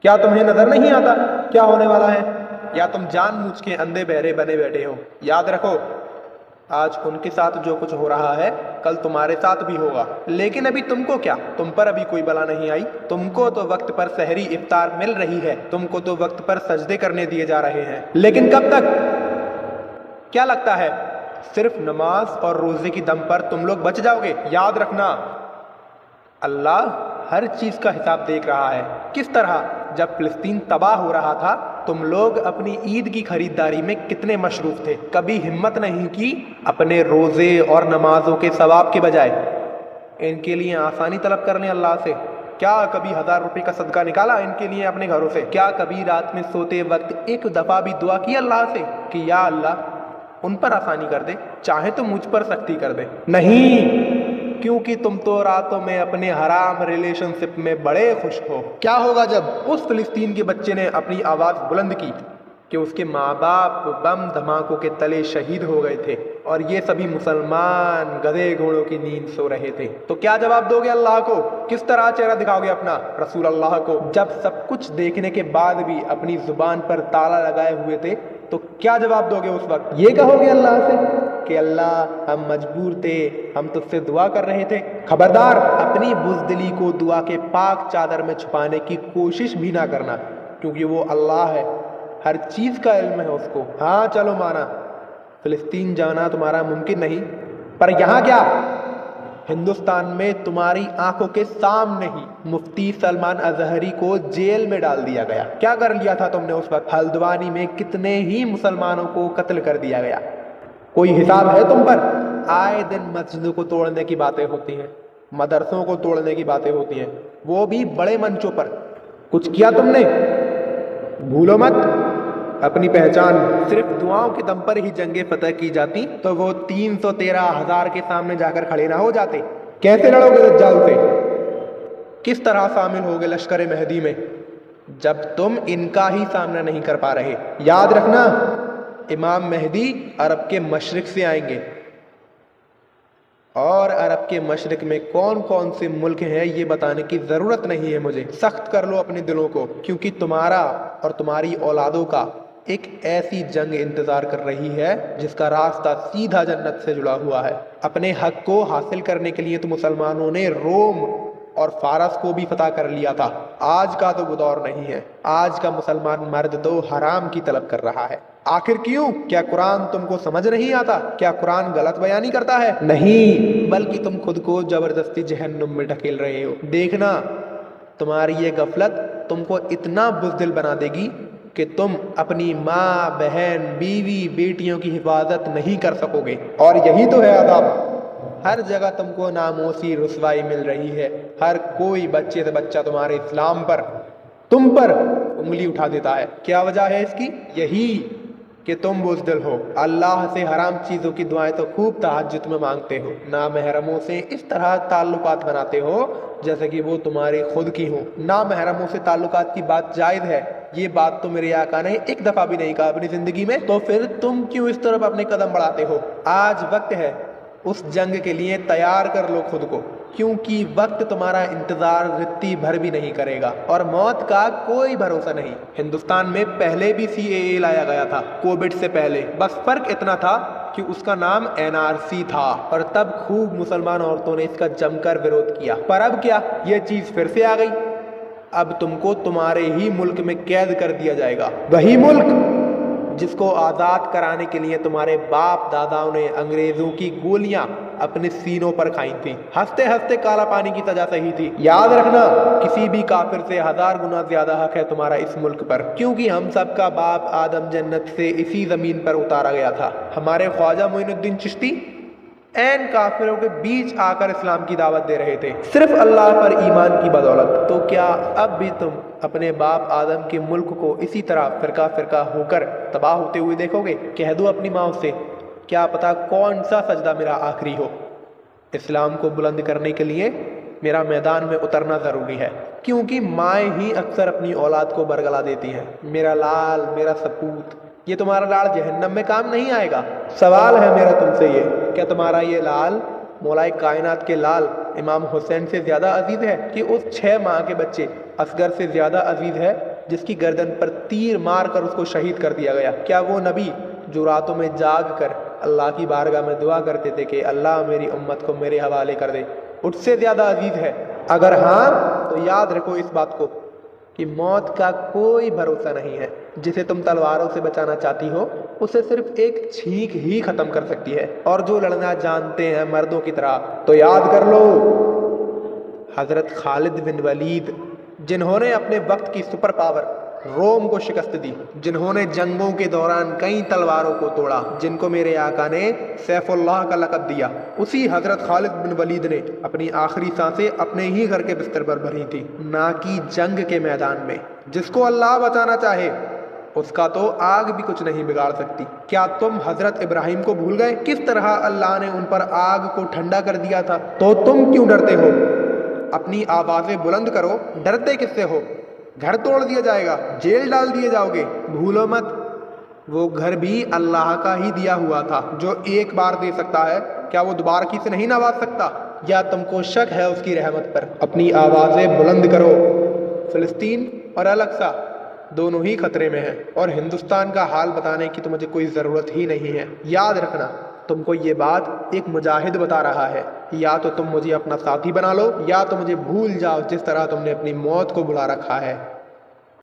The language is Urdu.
کیا تمہیں نظر نہیں آتا کیا ہونے والا ہے؟ یا تم جان بوجھ کے اندھے بہرے بنے بیٹھے ہو؟ یاد رکھو، آج ان کے ساتھ جو کچھ ہو رہا ہے کل تمہارے ساتھ بھی ہوگا، لیکن ابھی تم کو کیا، تم پر ابھی کوئی بلا نہیں آئی۔ تم کو تو وقت پر سحری افطار مل رہی ہے، تم کو تو وقت پر سجدے کرنے دیے جا رہے ہیں، لیکن کب تک؟ کیا لگتا ہے صرف نماز اور روزے کی دم پر تم لوگ بچ جاؤ گے؟ یاد رکھنا، اللہ ہر چیز کا حساب دیکھ رہا ہے۔ کس طرح جب فلسطین تباہ ہو رہا تھا تم لوگ اپنی عید کی خریداری میں کتنے مصروف تھے، کبھی ہمت نہیں کی اپنے روزے اور نمازوں کے ثواب کے بجائے ان کے لیے آسانی طلب کرنے اللہ سے؟ کیا کبھی 1000 روپے کا صدقہ نکالا ان کے لیے اپنے گھروں سے؟ کیا کبھی رات میں سوتے وقت ایک دفعہ بھی دعا کی اللہ سے کہ یا اللہ ان پر آسانی کر دے، چاہے تو مجھ پر سختی کر دے؟ نہیں، کیونکہ تم تو راتوں میں اپنے حرام ریلیشن شپ میں بڑے خوش ہو۔ کیا ہوگا جب اس فلسطین کے بچے نے اپنی آواز بلند کی کہ اس کے ماں باپ بم دھماکوں کے تلے شہید ہو گئے تھے اور یہ سبھی مسلمان گدھے گھوڑوں کی نیند سو رہے تھے، تو کیا جواب دو گے اللہ کو؟ کس طرح چہرہ دکھاؤ گے اپنا رسول اللہ کو؟ جب سب کچھ دیکھنے کے بعد بھی اپنی زبان پر تالا لگائے ہوئے تھے تو کیا جواب دو گے اس وقت؟ یہ کہو گے اللہ سے کہ اللہ ہم مجبور تھے، ہم تجھ سے دعا کر رہے تھے؟ خبردار، اپنی بزدلی کو دعا کے پاک چادر میں چھپانے کی کوشش بھی نہ کرنا، کیونکہ وہ اللہ ہے، ہر چیز کا علم ہے اس کو۔ ہاں چلو مانا فلسطین جانا تمہارا ممکن نہیں، پر یہاں کیا، ہندوستان میں تمہاری آنکھوں کے سامنے ہی مفتی سلمان اظہری کو جیل میں ڈال دیا گیا۔ کیا کر لیا تھا تم نے اس وقت؟ ہلدوانی میں کتنے ہی مسلمانوں کو قتل کر دیا گیا، کوئی حساب ہے تم پر؟ آئے دن مسجدوں کو توڑنے کی باتیں ہوتی ہیں، مدرسوں کو توڑنے کی باتیں ہوتی ہیں، وہ بھی بڑے منچوں پر۔ کچھ کیا تم نے؟ بھولو مت اپنی پہچان، صرف دعاؤں کے دم پر ہی جنگیں فتح کی جاتی تو وہ 313,000 کے سامنے جا کر کھڑے نہ ہو جاتے۔ کیسے لڑو گے دجال سے؟ کس طرح شامل ہوگے لشکر مہدی میں جب تم ان کا ہی سامنا نہیں کر پا رہے؟ یاد رکھنا، امام مہدی عرب کے مشرق سے آئیں گے، اور عرب کے مشرق میں کون کون سے ملک ہیں یہ بتانے کی ضرورت نہیں ہے مجھے۔ سخت کر لو اپنے دلوں کو، کیونکہ تمہارا اور تمہاری اولادوں کا ایک ایسی جنگ انتظار کر رہی ہے جس کا راستہ سیدھا جنت سے جڑا ہوا ہے۔ اپنے حق کو حاصل کرنے کے لیے تو مسلمانوں نے روم اور فارس کو بھی فتح کر لیا تھا، آج کا تو وہ دور نہیں ہے۔ آج کا مسلمان مرد تو حرام کی طلب کر رہا ہے۔ آخر کیوں؟ کیا قرآن تم کو سمجھ نہیں آتا؟ کیا قرآن غلط بیانی کرتا ہے؟ نہیں، بلکہ تم خود کو زبردستی جہنم میں ڈھکیل رہے ہو۔ دیکھنا، تمہاری یہ غفلت تم کو اتنا بزدل بنا دے گی کہ تم اپنی ماں، بہن، بیوی، بیٹیوں کی حفاظت نہیں کر سکو گے، اور یہی تو ہے عذاب۔ ہر جگہ تم کو ناموسی رسوائی مل رہی ہے، ہر کوئی بچے سے بچہ تمہارے اسلام پر، تم پر انگلی اٹھا دیتا ہے۔ کیا وجہ ہے اس کی؟ یہی کہ تم بزدل ہو، اللہ سے حرام چیزوں کی دعائیں تو خوب تہجد میں مانگتے ہو، نامحرموں سے اس طرح تعلقات بناتے ہو جیسے کہ وہ تمہاری خود کی ہوں۔ نامحرموں سے تعلقات کی بات جائز ہے، یہ بات تو میرے آقا نے ایک دفعہ بھی نہیں کہا اپنی زندگی میں، تو پھر تم کیوں اس طرف اپنے قدم بڑھاتے ہو؟ آج وقت ہے، اس جنگ کے لیے تیار کر لو خود کو، کیونکہ وقت تمہارا انتظار رتی بھر بھی نہیں کرے گا، اور موت کا کوئی بھروسہ نہیں۔ ہندوستان میں پہلے بھی CAA لایا گیا تھا، کووڈ سے پہلے، بس فرق اتنا تھا کہ اس کا نام NRC تھا، اور تب خوب مسلمان عورتوں نے اس کا جم کر وروଧ کیا۔ پر اب کیا، یہ چیز پھر سے آ گئی، اب تم کو تمہارے ہی ملک میں قید کر دیا جائے گا، وہی ملک جس کو آزاد کرانے کے لیے تمہارے باپ داداؤں نے انگریزوں کی گولیاں اپنے سینوں پر کھائی تھیں، ہنستے ہنستے کالا پانی کی سزا سہی تھی۔ یاد رکھنا، کسی بھی کافر سے 1000 گنا زیادہ حق ہے تمہارا اس ملک پر، کیونکہ ہم سب کا باپ آدم جنت سے اسی زمین پر اتارا گیا تھا۔ ہمارے خواجہ معین الدین چشتی این کافروں کے بیچ آ کر اسلام کی دعوت دے رہے تھے، صرف اللہ پر ایمان کی بدولت۔ تو کیا اب بھی تم اپنے باپ آدم کے ملک کو اسی طرح فرقہ فرقہ ہو کر تباہ ہوتے ہوئے دیکھو گے؟ کہہ دو اپنی ماں سے، کیا پتا کون سا سجدہ میرا آخری ہو۔ اسلام کو بلند کرنے کے لیے میرا میدان میں اترنا ضروری ہے، کیونکہ مائیں ہی اکثر اپنی اولاد کو برگلا دیتی ہیں۔ میرا لال، میرا سپوت، یہ تمہارا لال جہنم میں کام نہیں آئے گا۔ سوال ہے میرا تم سے یہ، کیا تمہارا یہ لال مولائے کائنات کے لال امام حسین سے زیادہ عزیز ہے، کہ اس 6 ماہ کے بچے اصغر سے زیادہ عزیز ہے؟ جس کی گردن پر تیر مار کر اس کو شہید کر دیا گیا؟ کیا وہ نبی جو راتوں میں جاگ کر اللہ کی بارگاہ میں دعا کرتے تھے کہ اللہ میری امت کو میرے حوالے کر دے، اس سے زیادہ عزیز ہے؟ اگر ہاں تو یاد رکھو اس بات کو کہ موت کا کوئی بھروسہ نہیں ہے۔ جسے تم تلواروں سے بچانا چاہتی ہو اسے صرف ایک چھینک ہی ختم کر سکتی ہے، اور جو لڑنا جانتے ہیں مردوں کی طرح تو یاد کر لو حضرت خالد بن ولید، جنہوں نے اپنے وقت کی سپر پاور روم کو شکست دی، جنہوں نے جنگوں کے دوران کئی تلواروں کو توڑا، جن کو میرے آقا نے سیف اللہ کا لقب دیا، اسی حضرت خالد بن ولید نے اپنی آخری سانسیں اپنے ہی گھر کے بستر پر بھری تھی، نہ کہ جنگ کے میدان میں۔ جس کو اللہ بچانا چاہے اس کا تو آگ بھی کچھ نہیں بگاڑ سکتی۔ کیا تم حضرت ابراہیم کو بھول گئے؟ کس طرح اللہ نے ان پر آگ کو ٹھنڈا کر دیا تھا؟ تو تم کیوں ڈرتے ہو؟ اپنی آوازیں بلند کرو، ڈرتے کس سے ہو؟ گھر توڑ دیا جائے گا، جیل ڈال دیے جاؤ گے، بھولو مت وہ گھر بھی اللہ کا ہی دیا ہوا تھا، جو ایک بار دے سکتا ہے کیا وہ دوبارہ کسی نہیں نواز سکتا؟ یا تم کو شک ہے اس کی رحمت پر؟ اپنی آوازیں بلند کرو۔ فلسطین اور الاقصی دونوں ہی خطرے میں ہیں، اور ہندوستان کا حال بتانے کی تو مجھے کوئی ضرورت ہی نہیں ہے۔ یاد رکھنا تم کو یہ بات ایک مجاہد بتا رہا ہے، یا تو تم مجھے اپنا ساتھی بنا لو یا تو مجھے بھول جاؤ، جس طرح تم نے اپنی موت کو بلا رکھا ہے۔